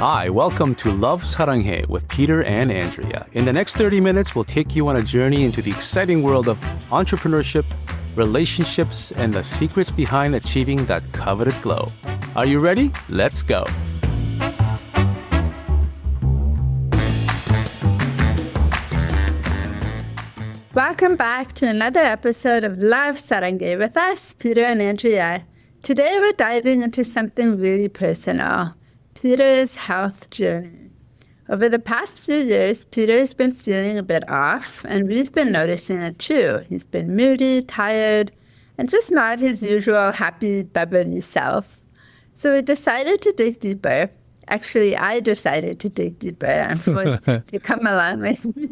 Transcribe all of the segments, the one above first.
Hi, welcome to Love Saranghae with Peter and Andrea. In the next 30 minutes, we'll take you on a journey into the exciting world of entrepreneurship, relationships, and the secrets behind achieving that coveted glow. Are you ready? Let's go. Welcome back to another episode of Love Saranghae with us, Peter and Andrea. Today we're diving into something really personal, Peter's health journey. Over the past few years, Peter has been feeling a bit off, and we've been noticing it too. He's been moody, tired, and just not his usual happy, bubbly self. So we decided to dig deeper. Actually, I decided to dig deeper and forced you to come along with me.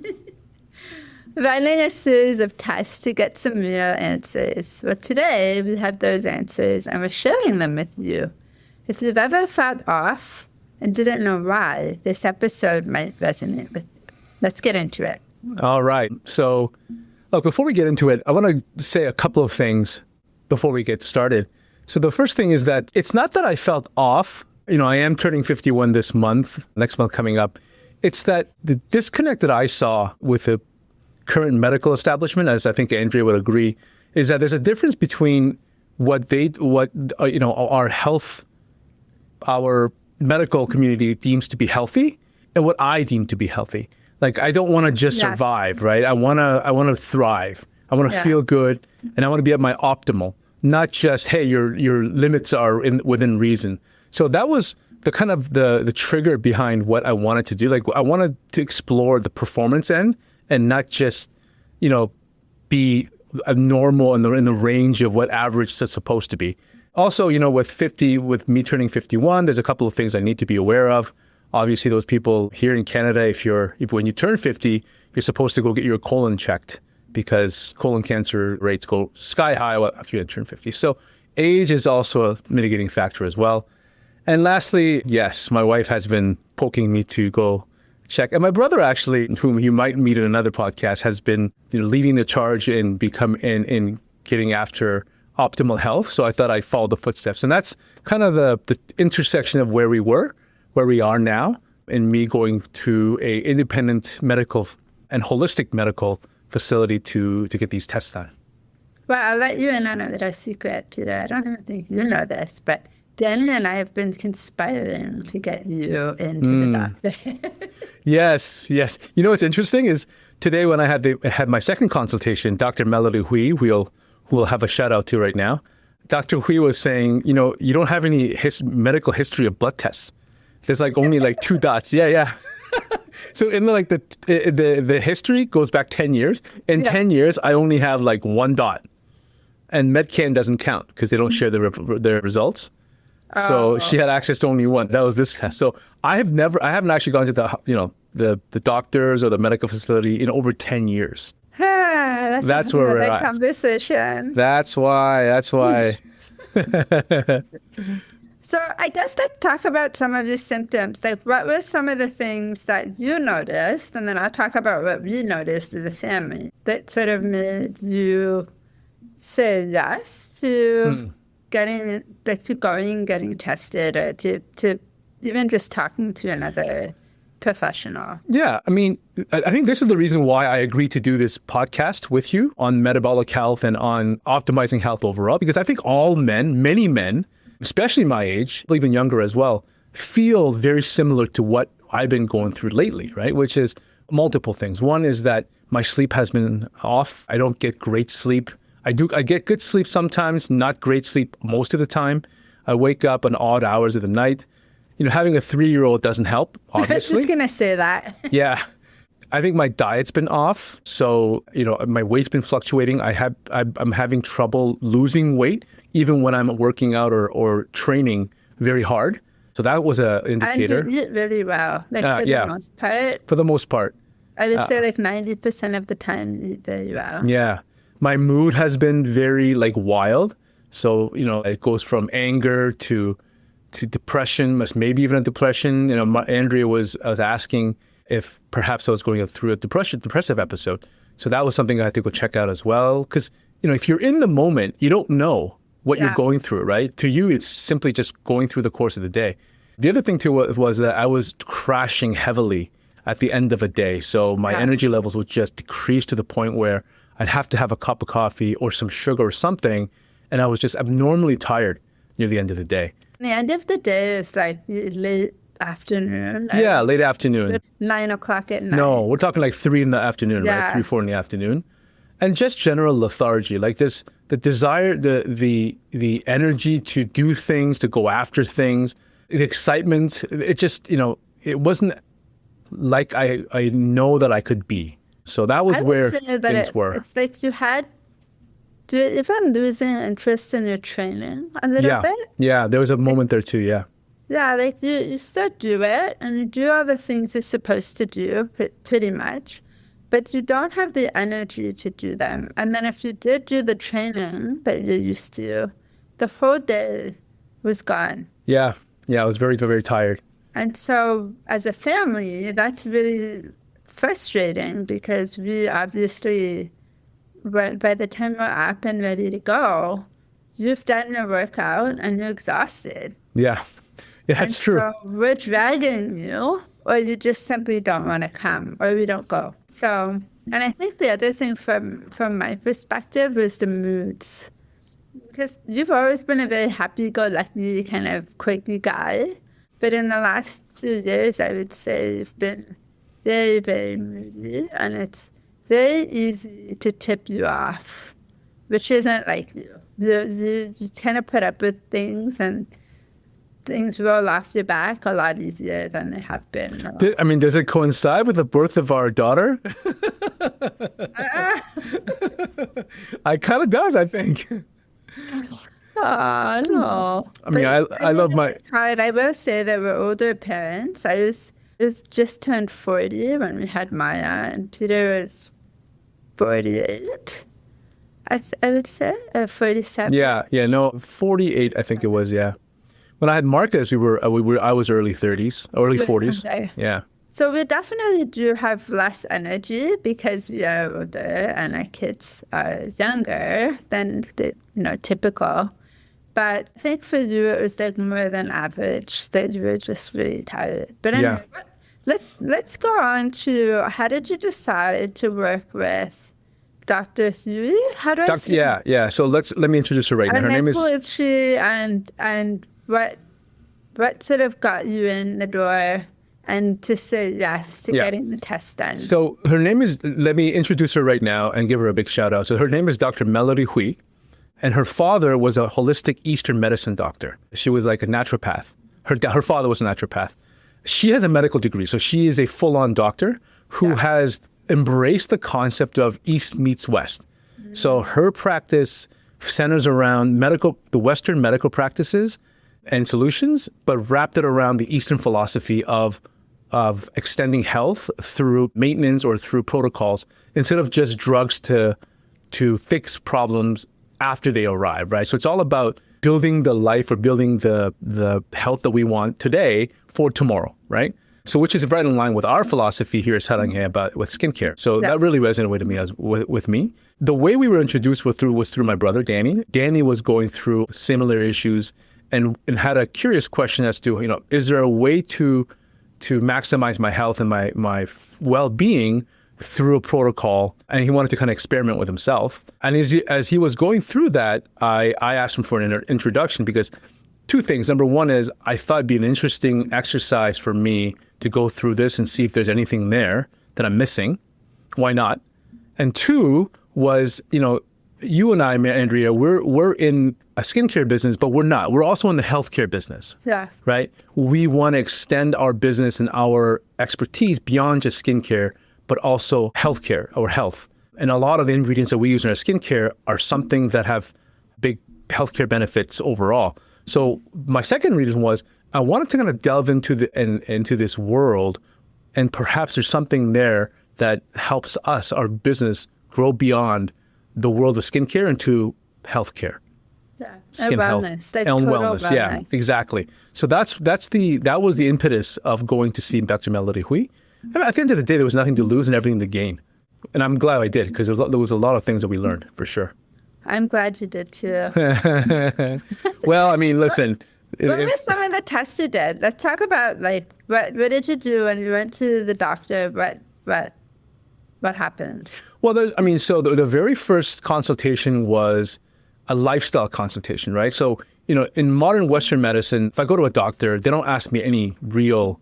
Running a series of tests to get some real answers. Well, today we have those answers and we're sharing them with you. If you've ever felt off and didn't know why, this episode might resonate with you. Let's get into it. All right. So, look, before we get into it, I want to say a couple of things before we get started. So the first thing is that it's not that I felt off. I am turning 51 this month, next month coming up. It's that the disconnect that I saw with the current medical establishment, as I think Andrea would agree, is that there's a difference between our medical community deems to be healthy and what I deem to be healthy. Like, I don't want to just survive, right? I want to thrive. I want to feel good, and I want to be at my optimal, not just, hey, your limits are within reason. So that was the kind of the trigger behind what I wanted to do. Like, I wanted to explore the performance end and not just, be a normal in the range of what average is supposed to be. Also, with me turning 51, there's a couple of things I need to be aware of. Obviously, those people here in Canada, when you turn 50, you're supposed to go get your colon checked because colon cancer rates go sky high after you turn 50. So age is also a mitigating factor as well. And lastly, yes, my wife has been poking me to go check. And my brother, actually, whom you might meet in another podcast, has been leading the charge in getting after optimal health. So I thought I'd follow the footsteps. And that's kind of the intersection of where we are now, and me going to a independent medical and holistic medical facility to get these tests done. Well, I'll let you in on a little secret, Peter. I don't even think you know this, but Danny and I have been conspiring to get you into the doctor. Yes. What's interesting is today when I had my second consultation, Dr. Melody Hui, who we'll have a shout out to right now. Dr. Hui was saying, you don't have any medical history of blood tests. There's only 2 dots. Yeah. So in the history goes back 10 years. In 10 years, I only have 1 dot. And Medcan doesn't count because they don't share their results. So she had access to only 1. That was this test. So I haven't actually gone to the doctors or the medical facility in over 10 years. That's where we're at. Conversation. That's why. So I guess let's talk about some of your symptoms. What were some of the things that you noticed? And then I'll talk about what we noticed as a family that sort of made you say yes to getting tested, or to even just talking to another professional. Yeah, I think this is the reason why I agreed to do this podcast with you on metabolic health and on optimizing health overall, because I think all men, many men, especially my age, even younger as well, feel very similar to what I've been going through lately, right? Which is multiple things. One is that my sleep has been off. I don't get great sleep. I get good sleep sometimes, not great sleep most of the time. I wake up on odd hours of the night. Having a 3-year-old doesn't help, obviously. I was just going to say that. Yeah. I think my diet's been off. So, my weight's been fluctuating. I'm having trouble losing weight, even when I'm working out or training very hard. So that was an indicator. And you eat really well, the most part. For the most part. I would say 90% of the time you eat very well. Yeah. My mood has been very wild. So, it goes from anger to depression, maybe even a depression. Andrea was asking if perhaps I was going through a depressive episode. So that was something I had to go check out as well. Because, if you're in the moment, you don't know what you're going through, right? To you, it's simply just going through the course of the day. The other thing too was that I was crashing heavily at the end of a day. So my energy levels would just decrease to the point where I'd have to have a cup of coffee or some sugar or something. And I was just abnormally tired near the end of the day. The end of the day is like late afternoon. Like yeah, late afternoon. 9 o'clock at night. No, we're talking like 3 in the afternoon, right? 3, 4 in the afternoon. And just general lethargy, like this, the desire, the energy to do things, to go after things, the excitement. It just, it wasn't like I know that I could be. So that was where things were. It's like you even losing interest in your training a little bit. Yeah, there was a moment there too, yeah. Yeah, like you still do it and you do all the things you're supposed to do, pretty much, but you don't have the energy to do them. And then if you did do the training that you used to, the whole day was gone. Yeah, I was very, very tired. And so as a family, that's really frustrating because we obviously, by the time we're up and ready to go, you've done your workout and you're exhausted. Yeah, that's true. So we're dragging you, or you just simply don't want to come, or we don't go. So, and I think the other thing from my perspective was the moods. Because you've always been a very happy-go-lucky kind of quirky guy. But in the last few years, I would say you've been very, very moody. And it's very easy to tip you off, which isn't like you. You kind of put up with things and things roll off your back a lot easier than they have been. Does it coincide with the birth of our daughter? It kind of does, I think. No. I love my... I will say that we're older parents. I was just turned 40 when we had Maya, and Peter was 48. I would say 47. Yeah, no, 48. I think it was. Yeah, when I had Marcus, I was early 30s, early 40s. Okay. Yeah. So we definitely do have less energy because we are older and our kids are younger than the typical. But I think for you it was like more than average that you were just really tired. But anyway, let's go on to how did you decide to work with Dr. Huey? How do I say it? Yeah. So let me introduce her right now. Her name is... Who is she and what sort of got you in the door and to say yes to getting the test done? So her name is, let me introduce her right now and give her a big shout out. So her name is Dr. Melody Hui, and her father was a holistic Eastern medicine doctor. She was like a naturopath. Her father was a naturopath. She has a medical degree, so she is a full-on doctor who has embraced the concept of East meets West. Mm-hmm. So her practice centers around the Western medical practices and solutions, but wrapped it around the Eastern philosophy of extending health through maintenance or through protocols instead of just drugs to fix problems after they arrive, right? So it's all about building the life or building the health that we want today for tomorrow, right? So which is right in line with our philosophy here at Saranghae with skincare. So that really resonated with me. The way we were introduced was through my brother, Danny. Danny was going through similar issues and had a curious question as to, is there a way to maximize my health and my well-being through a protocol? And he wanted to kind of experiment with himself. And as he was going through that, I asked him for an introduction because two things. Number one is I thought it'd be an interesting exercise for me to go through this and see if there's anything there that I'm missing. Why not? And two was, you and I, Andrea, we're in a skincare business, but we're not. We're also in the healthcare business. Yeah. Right? We want to extend our business and our expertise beyond just skincare, but also healthcare or health. And a lot of the ingredients that we use in our skincare are something that have big healthcare benefits overall. So my second reason was I wanted to kind of delve into this world, and perhaps there's something there that helps us, our business, grow beyond the world of skincare into healthcare. Yeah. Skin and health like and wellness. Yeah, exactly. So that was the impetus of going to see Dr. Melody Hui. And at the end of the day, there was nothing to lose and everything to gain. And I'm glad I did because there was a lot of things that we learned, for sure. I'm glad you did too. Well, listen, What were some of the tests you did? Let's talk about like what did you do when you went to the doctor? What happened? Well, so the very first consultation was a lifestyle consultation, right? So, in modern Western medicine, if I go to a doctor, they don't ask me any real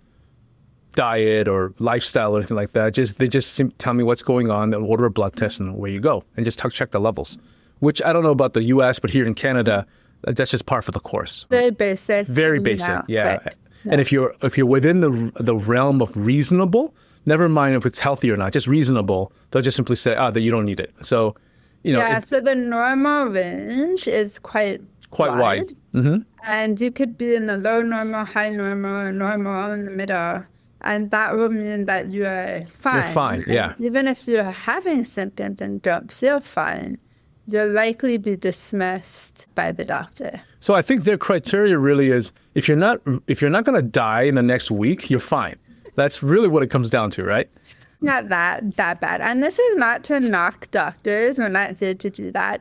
diet or lifestyle or anything like that. They just tell me what's going on, they'll order a blood test, and away you go, and just check the levels. Which I don't know about the U.S., but here in Canada, that's just par for the course. Very basic. Very basic, yeah. Right. Yeah. And if you're within the realm of reasonable, never mind if it's healthy or not, just reasonable, they'll just simply say, that you don't need it. So, so the normal range is quite wide. Mm-hmm. And you could be in the low normal, high normal, or normal in the middle. And that will mean that you are fine. You're fine, yeah. And even if you're having symptoms and don't feel fine, you'll likely be dismissed by the doctor. So I think their criteria really is if you're not going to die in the next week, you're fine. That's really what it comes down to, right? Not that bad. And this is not to knock doctors. We're not there to do that.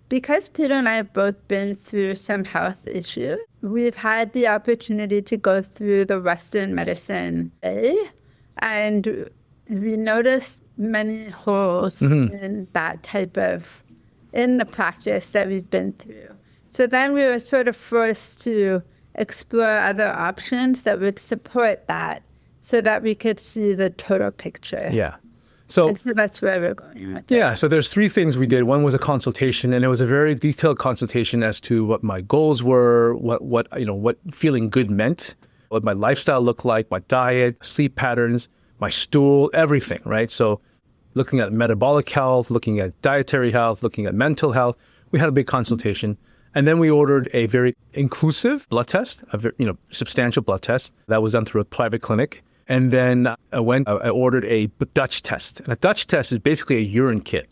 Because Peter and I have both been through some health issues, we've had the opportunity to go through the Western medicine way, and we noticed many holes in that in the practice that we've been through. So then we were sort of forced to explore other options that would support that so that we could see the total picture. Yeah. So that's where we're going with this. Yeah, so there's three things we did. One was a consultation, and it was a very detailed consultation as to what my goals were, what feeling good meant, what my lifestyle looked like, my diet, sleep patterns, my stool, everything, right? So looking at metabolic health, looking at dietary health, looking at mental health. We had a big consultation. And then we ordered a very inclusive blood test, substantial blood test that was done through a private clinic. And then I ordered a Dutch test. And a Dutch test is basically a urine kit.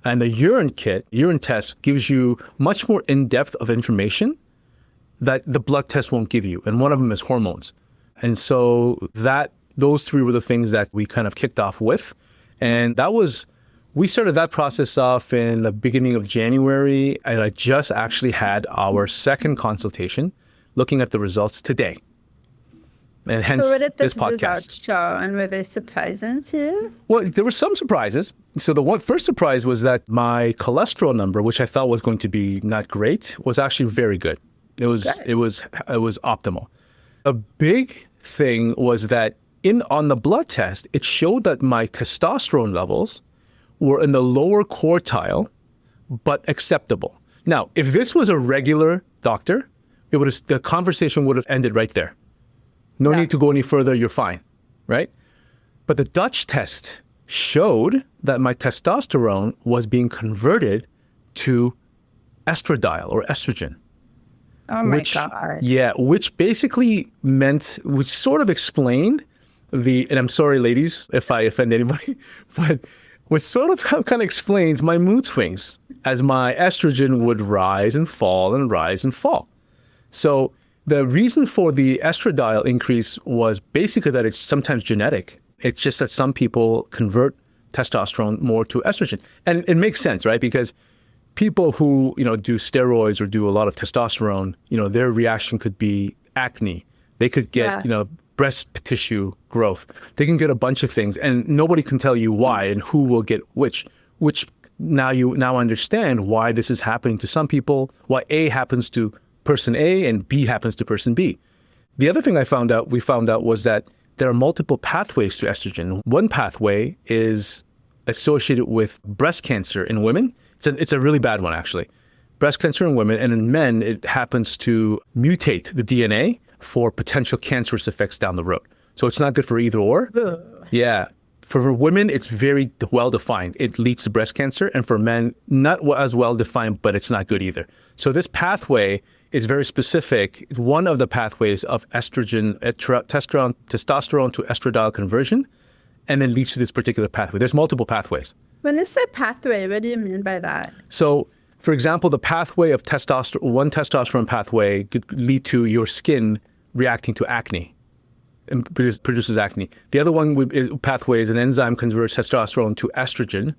And the urine test gives you much more in-depth of information that the blood test won't give you. And one of them is hormones. And so those three were the things that we kind of kicked off with. And we started that process off in the beginning of January. And I just actually had our second consultation looking at the results today. And hence so what did this the podcast. Results show, and were they surprising to you? Well, there were some surprises. So the first surprise was that my cholesterol number, which I thought was going to be not great, was actually very good. It was optimal. A big thing was that on the blood test, it showed that my testosterone levels were in the lower quartile, but acceptable. Now, if this was a regular doctor, the conversation would have ended right there. No need to go any further, you're fine, right? But the Dutch test showed that my testosterone was being converted to estradiol or estrogen. Oh my God. Yeah, which basically which sort of explained and I'm sorry, ladies, if I offend anybody, but which sort of kind of explains my mood swings as my estrogen would rise and fall and rise and fall. So the reason for the estradiol increase was basically that it's sometimes genetic. It's just that some people convert testosterone more to estrogen. And it makes sense, right? Because people who, do steroids or do a lot of testosterone, their reaction could be acne. They could get, breast tissue growth. They can get a bunch of things, and nobody can tell you why and who will get which now you understand why this is happening to some people, why A happens to person A and B happens to person B. The other thing we found out was that there are multiple pathways to estrogen. One pathway is associated with breast cancer in women. It's a really bad one, actually. Breast cancer in women, and in men, it happens to mutate the DNA for potential cancerous effects down the road. So it's not good for either or. Ugh. Yeah. For women, it's very well defined. It leads to breast cancer, and for men, not as well defined, but it's not good either. So this pathway is very specific. One of the pathways of estrogen, testosterone to estradiol conversion, and then leads to this particular pathway. There's multiple pathways. When you say pathway, what do you mean by that? So, for example, the pathway of one testosterone pathway could lead to your skin reacting to acne and produces acne. The other pathway is an enzyme converts testosterone to estrogen,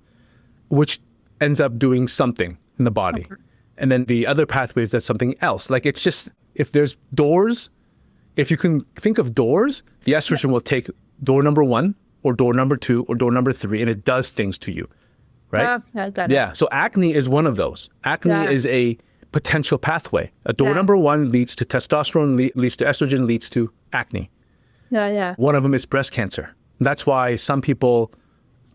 which ends up doing something in the body. Okay. And then the other pathway is that's something else. Like it's just if there's doors, if you can think of doors, the estrogen will take door number 1 or door number 2 or door number 3, and it does things to you, right? Yeah. So acne is one of those. Acne is a potential pathway. A door number 1 leads to testosterone, leads to estrogen, leads to acne. One of them is breast cancer. That's why some people,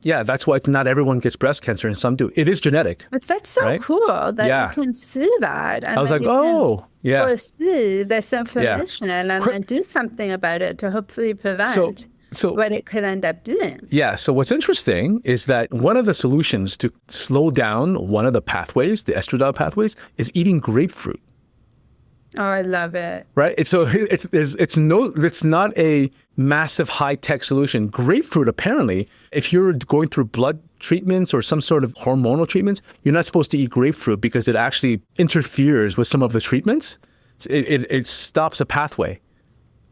that's why not everyone gets breast cancer and some do. It is genetic. But that's so cool that you can see that. And I was like, see this information and then do something about it to hopefully prevent what it could end up doing. Yeah. So what's interesting is that one of the solutions to slow down one of the pathways, the estradiol pathways, is eating grapefruit. Oh, I love it. Right. It's not a massive high-tech solution. Grapefruit, apparently, if you're going through blood treatments or some sort of hormonal treatments, you're not supposed to eat grapefruit because it actually interferes with some of the treatments. It stops a pathway.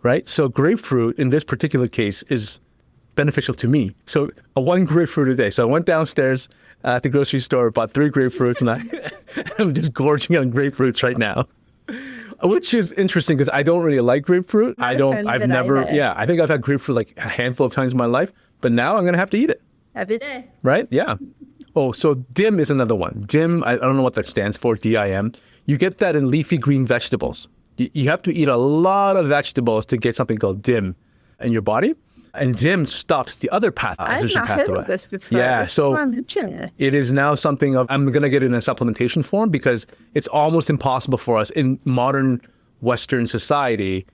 Right? So grapefruit, in this particular case, is beneficial to me. So one grapefruit a day. So I went downstairs at the grocery store, bought 3 grapefruits, and I'm just gorging on grapefruits right now. Which is interesting because I don't really like grapefruit. I think I've had grapefruit like a handful of times in my life, but now I'm going to have to eat it. Every day. Right? Yeah. Oh, so DIM is another one. DIM, I don't know what that stands for, DIM. You get that in leafy green vegetables. You have to eat a lot of vegetables to get something called DIM in your body. And DIM stops the other pathway. I've not heard of this before. Yeah, so it is now something I'm going to get it in a supplementation form because it's almost impossible for us in modern Western society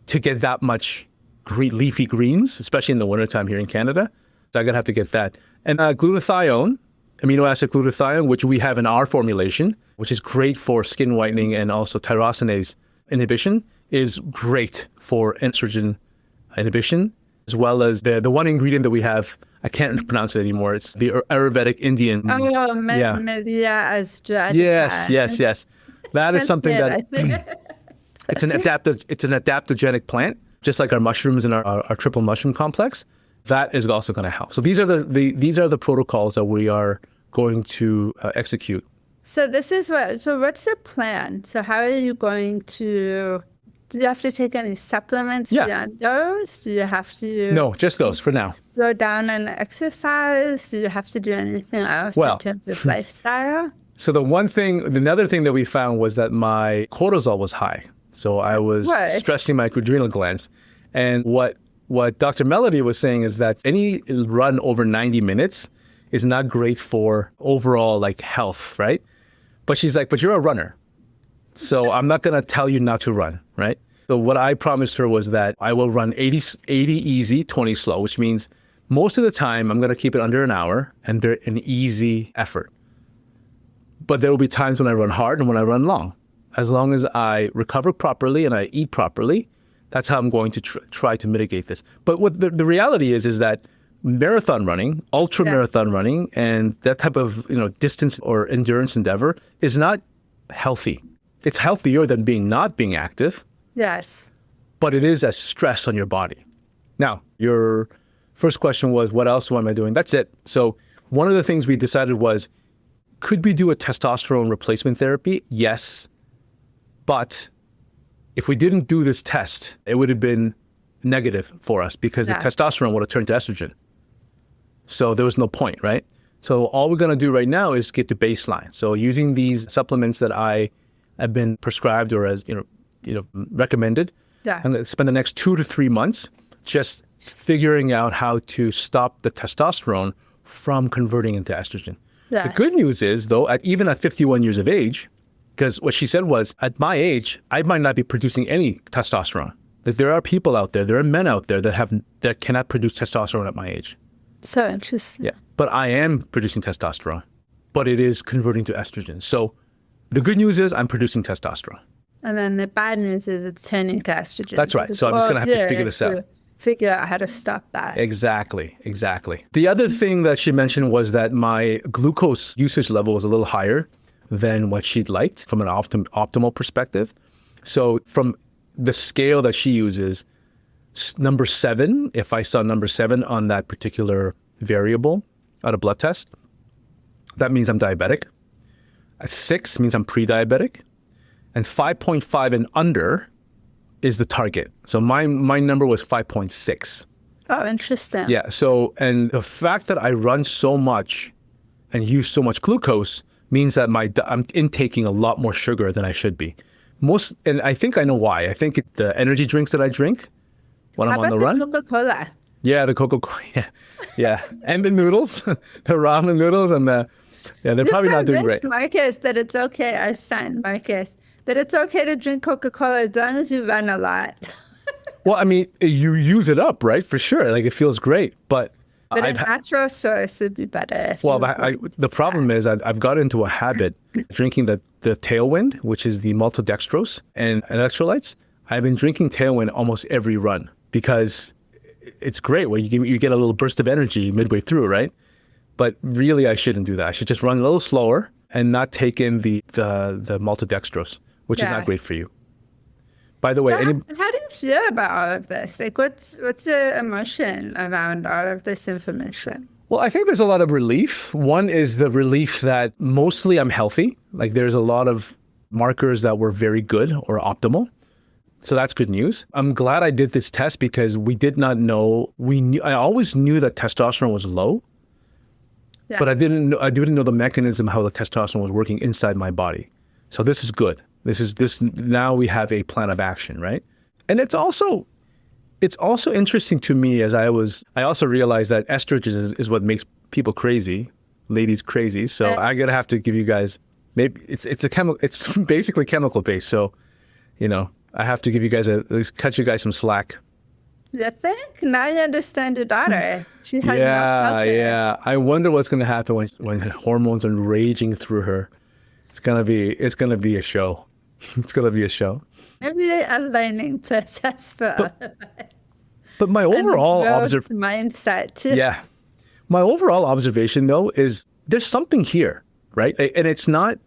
to get that much leafy greens, especially in the wintertime here in Canada. So I'm going to have to get that. And glutathione, amino acid glutathione, which we have in our formulation, which is great for skin whitening and also tyrosinase inhibition, is great for estrogen inhibition, as well as the one ingredient that we have, I can't pronounce it anymore. It's the Ayurvedic Indian. Yes. That is something that it's an adaptogenic plant, just like our mushrooms and our triple mushroom complex. That is also going to help. So these are the protocols that we are going to execute. So what's the plan? So how are you going to? Do you have to take any supplements beyond those? Do you have to? No, just those for now. Slow down and exercise? Do you have to do anything else in terms of lifestyle? So another thing that we found was that my cortisol was high. So I was stressing my adrenal glands. And what Dr. Melody was saying is that any run over 90 minutes is not great for overall health, right? But she's like, but you're a runner. So I'm not going to tell you not to run, right? So what I promised her was that I will run 80 easy, 20 slow, which means most of the time I'm going to keep it under an hour and they're an easy effort. But there will be times when I run hard and when I run long. As long as I recover properly and I eat properly, that's how I'm going to try to mitigate this. But what the reality is that marathon running, ultra marathon running, and that type of distance or endurance endeavor is not healthy. It's healthier than not being active. Yes. But it is a stress on your body. Now, your first question was, what else am I doing? That's it. So one of the things we decided was, could we do a testosterone replacement therapy? Yes. But if we didn't do this test, it would have been negative for us because the testosterone would have turned to estrogen. So there was no point, right? So all we're going to do right now is get to baseline. So using these supplements that I have been prescribed or as recommended, I'm going to spend the next 2 to 3 months just figuring out how to stop the testosterone from converting into estrogen. Yes. The good news is, though, even at 51 years of age, because what she said was, at my age, I might not be producing any testosterone. That there are people out there, there are men out there that cannot produce testosterone at my age. So interesting. Yeah, but I am producing testosterone, but it is converting to estrogen. So the good news is I'm producing testosterone. And then the bad news is it's turning to estrogen. That's right. So I'm just going to have to figure this out. Figure out how to stop that. Exactly. The other thing that she mentioned was that my glucose usage level was a little higher than what she'd liked from an optimal perspective. So from the scale that she uses, number 7, if I saw number 7 on that particular variable on a blood test, that means I'm diabetic. At 6 means I'm pre-diabetic. And 5.5 and under is the target. So my number was 5.6. Oh, interesting. Yeah. So, and the fact that I run so much and use so much glucose means that I'm intaking a lot more sugar than I should be. And I think I know why. I think the energy drinks that I drink when I'm on the run. Coca-Cola? Yeah, the Coca-Cola. Yeah. And the noodles, the ramen noodles, and they're probably not doing great. Marcus, that it's okay. Our son, Marcus, that it's okay to drink Coca-Cola as long as you run a lot. Well, I mean, you use it up, right? For sure. Like, it feels great. But a natural source would be better. Well, the problem is I've got into a habit drinking the Tailwind, which is the maltodextrose and electrolytes. I've been drinking Tailwind almost every run because it's great. Well, you get a little burst of energy midway through, right? But really, I shouldn't do that. I should just run a little slower and not take in the maltodextrose, which is not great for you. By the way, how do you feel about all of this? Like, what's the emotion around all of this information? Well, I think there's a lot of relief. One is the relief that mostly I'm healthy. Like, there's a lot of markers that were very good or optimal. So that's good news. I'm glad I did this test because we did not know. I always knew that testosterone was low, but I didn't know the mechanism how the testosterone was working inside my body. So this is good. This now we have a plan of action, right? And it's also interesting to me as I also realized that estrogen is what makes people crazy, ladies crazy. So I'm gonna have to give you guys, maybe it's basically chemical based. So, I have to give you guys cut you guys some slack. You think? Now you understand your daughter. She has yeah. I wonder what's gonna happen when hormones are raging through her. It's gonna be a show. It's gonna be a show. Maybe a learning process for all of us. But my overall mindset too. Yeah, my overall observation though is there's something here, right? And it's not.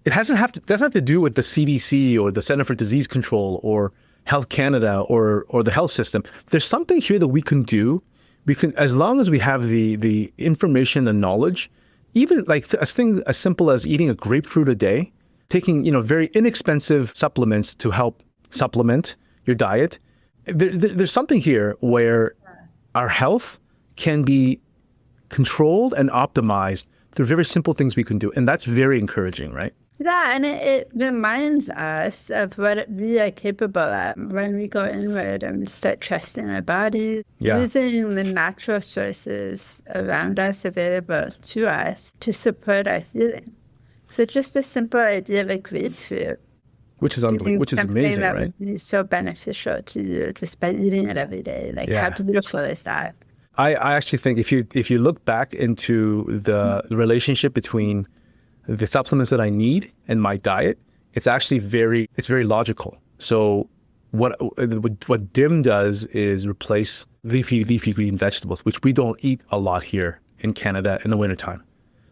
It doesn't have to do with the CDC or the Center for Disease Control or Health Canada or the health system. There's something here that we can do. We can, as long as we have the information and knowledge. Even like a thing as simple as eating a grapefruit a day, taking very inexpensive supplements to help supplement your diet. There's something here where our health can be controlled and optimized through very simple things we can do, and that's very encouraging, right? Yeah, and it reminds us of what we are capable of when we go inward and start trusting our bodies, using the natural sources around us available to us to support our healing. So just a simple idea of a grapefruit. Which is unbelievable, which is amazing, that right? Would be so beneficial to you just by eating it every day. Like, how beautiful is that? I actually think if you look back into the relationship between the supplements that I need and my diet, it's actually very logical. So what DIM does is replace leafy green vegetables, which we don't eat a lot here in Canada in the wintertime.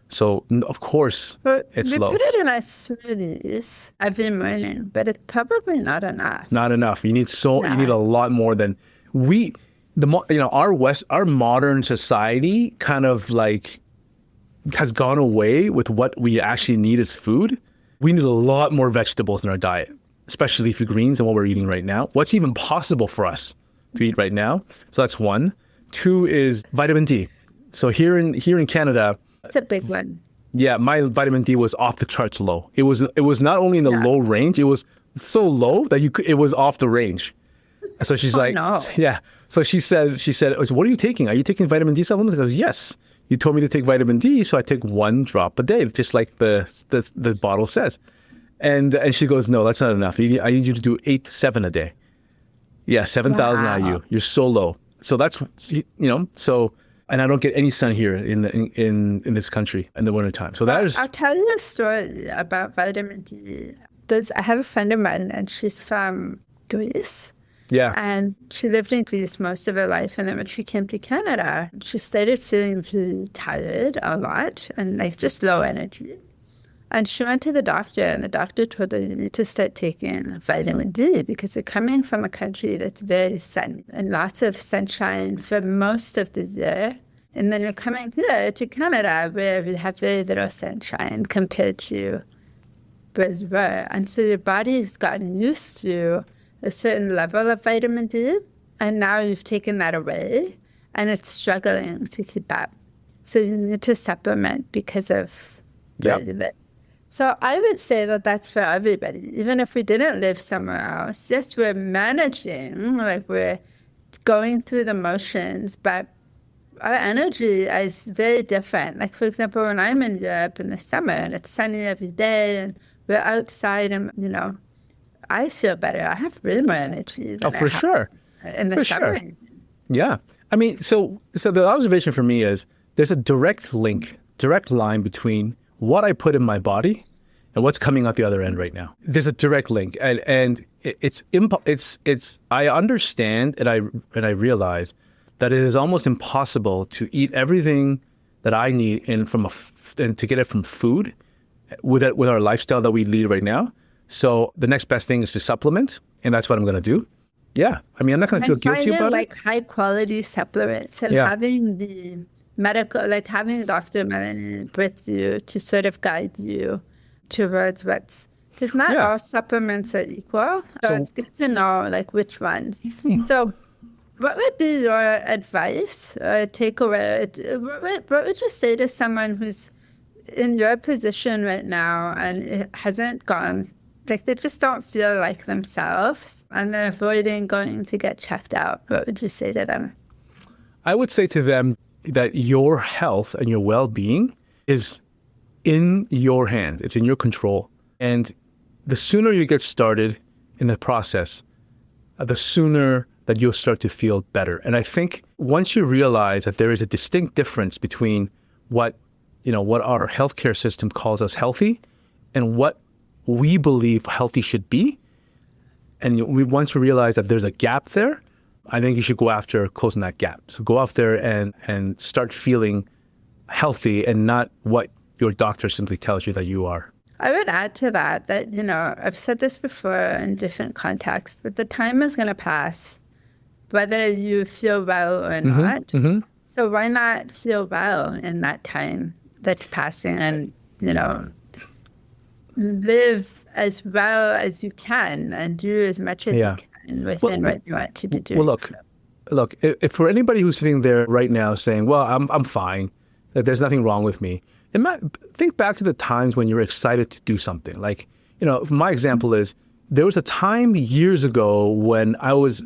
So of course it's low. We put it in our smoothies every morning, but it's probably not enough. Not enough. You need you need a lot more than our modern society kind of like has gone away with what we actually need as food. We need a lot more vegetables in our diet, especially leafy greens than what we're eating right now. What's even possible for us to eat right now? So that's one. Two is vitamin D. So here in Canada, it's a big one. Yeah, my vitamin D was off the charts low. It was not only in the low range, it was so low that it was off the range. So she's yeah. So she said, "What are you taking? Are you taking vitamin D supplements?" I goes, "Yes. You told me to take vitamin D, so I take 1 drop a day, just like the bottle says." And she goes, "No, that's not enough. I need you to do 7 a day." Yeah, 7,000 IU. You're so low. So that's so. And I don't get any sun here in this country in the wintertime. So I'll tell you a story about vitamin D. I have a friend of mine, and she's from Greece. Yeah. And she lived in Greece most of her life. And then when she came to Canada, she started feeling really tired a lot and like just low energy. And she went to the doctor, and the doctor told her, "You need to start taking vitamin D because you're coming from a country that's very sunny and lots of sunshine for most of the year. And then you're coming here to Canada where we have very little sunshine compared to birth were. And so your body's gotten used to a certain level of vitamin D, and now you've taken that away, and it's struggling to keep up. So you need to supplement because of it. So I would say that that's for everybody. Even if we didn't live somewhere else, yes, we're managing, like we're going through the motions, but our energy is very different. Like, for example, when I'm in Europe in the summer and it's sunny every day and we're outside and, I feel better. I have way more energy than for sure. In the summer. Sure. Yeah. I mean, so the observation for me is there's a direct line between what I put in my body and what's coming out the other end right now. There's a direct link, and it's I understand and I realize that it is almost impossible to eat everything that I need and to get it from food with our lifestyle that we lead right now. So the next best thing is to supplement, and that's what I'm going to do. Yeah, I mean, I'm not going to feel guilty about like high quality supplements and having the medical, like having Dr. Melanie with you to sort of guide you towards because not all supplements are equal. So it's good to know like which ones. So what would be your advice or takeaway? What would you say to someone who's in your position right now and it hasn't gone, like they just don't feel like themselves and they're avoiding going to get checked out? What would you say to them? I would say to them that your health and your well-being is in your hands. It's in your control. And the sooner you get started in the process, the sooner that you'll start to feel better. And I think once you realize that there is a distinct difference between what our healthcare system calls us healthy and what we believe healthy should be, and once we realize that there's a gap there, I think you should go after closing that gap. So go out there and start feeling healthy and not what your doctor simply tells you that you are. I would add to that, I've said this before in different contexts, but the time is going to pass, whether you feel well or not. Mm-hmm. So why not feel well in that time that's passing and, live as well as you can and do as much as you can within what you want to be doing. Well, look, if for anybody who's sitting there right now saying, well, I'm fine, that there's nothing wrong with me, think back to the times when you were excited to do something. Like, my example is there was a time years ago when I was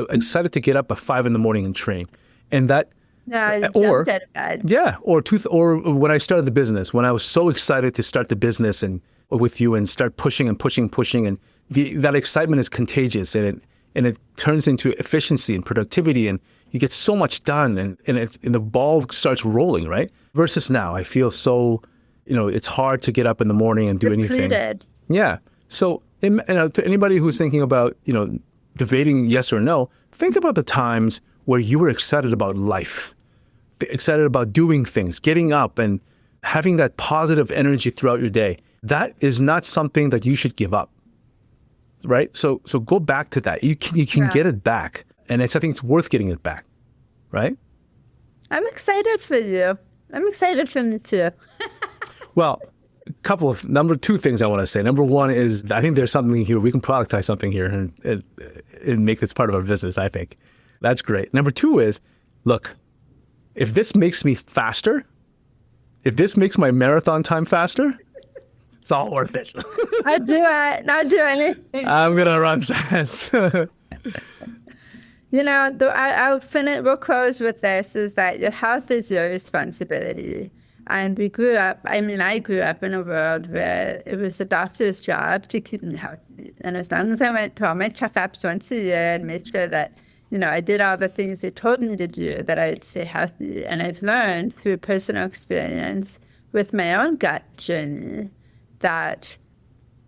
excited to get up at 5 a.m. and train, and that. Yeah, jumped out of bed. Yeah, or when I started the business, when I was so excited to start the business and with you and start pushing, and that excitement is contagious, and it turns into efficiency and productivity, and you get so much done, and the ball starts rolling, right? Versus now, I feel so, it's hard to get up in the morning and do anything. Yeah. So, to anybody who's thinking about, debating yes or no, think about the times where you were excited about life, excited about doing things, getting up and having that positive energy throughout your day. That is not something that you should give up, right? So go back to that. You can get it back, and I think it's worth getting it back, right? I'm excited for you. I'm excited for me too. Well, number two things I want to say. Number one is I think there's something here. We can productize something here and make this part of our business, I think. That's great. Number two is, look, if this makes me faster, if this makes my marathon time faster, it's all worth it. I'll do it. I'll do anything. I'm going to run fast. I'll finish. We'll close with this, is that your health is your responsibility. And I grew up in a world where it was the doctor's job to keep me healthy. And as long as I went to all my checkups once a year and made sure that, I did all the things they told me to do, that I would stay healthy. And I've learned through personal experience with my own gut journey that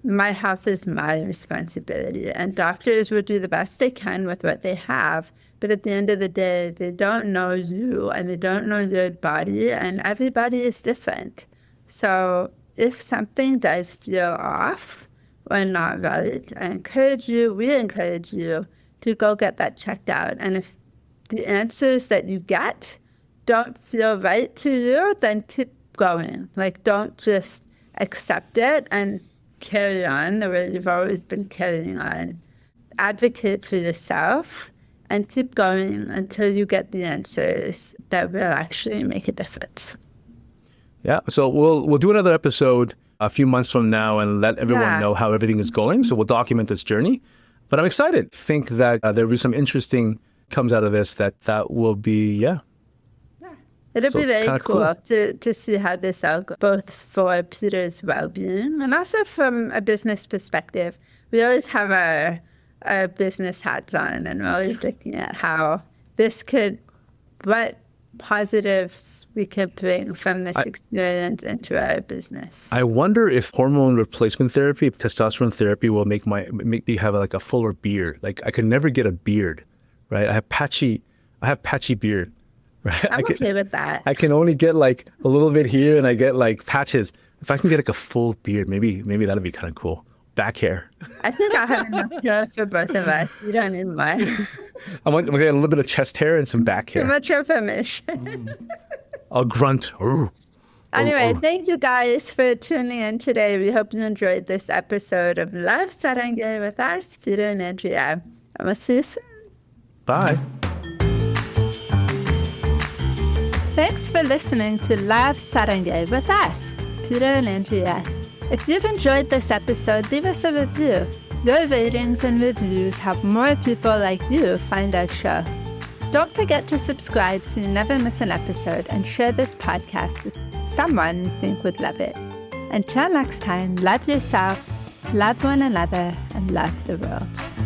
my health is my responsibility. And doctors will do the best they can with what they have. But at the end of the day, they don't know you and they don't know your body, and everybody is different. So if something does feel off or not right, we encourage you to go get that checked out. And if the answers that you get don't feel right to you, then keep going. Like, don't just accept it and carry on the way you've always been carrying on. Advocate for yourself and keep going until you get the answers that will actually make a difference. Yeah, so we'll do another episode a few months from now and let everyone know how everything is going. So we'll document this journey. But I'm excited. Think that there'll be some interesting comes out of this that will be, It'll be very cool to see how this all goes, both for Peter's well-being and also from a business perspective. We always have our business hats on, and we're always looking at how this what positives we could bring from this experience into our business. I wonder if hormone replacement therapy, testosterone therapy, will make me have like a fuller beard. Like I could never get a beard, right? I have patchy beard. Right? I'm okay with that. I can only get like a little bit here, and I get like patches. If I can get like a full beard, maybe that'll be kind of cool. Back hair. I think I have enough hair for both of us. You don't need mine. I'm going to get a little bit of chest hair and some back hair. Too much information. I'll grunt. Anyway, thank you guys for tuning in today. We hope you enjoyed this episode of Love Saranghae with us, Peter and Andrea. And we'll see you soon. Bye. Thanks for listening to Love Saranghae with us, Peter and Andrea. If you've enjoyed this episode, leave us a review. Your ratings and reviews help more people like you find our show. Don't forget to subscribe so you never miss an episode, and share this podcast with someone you think would love it. Until next time, love yourself, love one another, and love the world.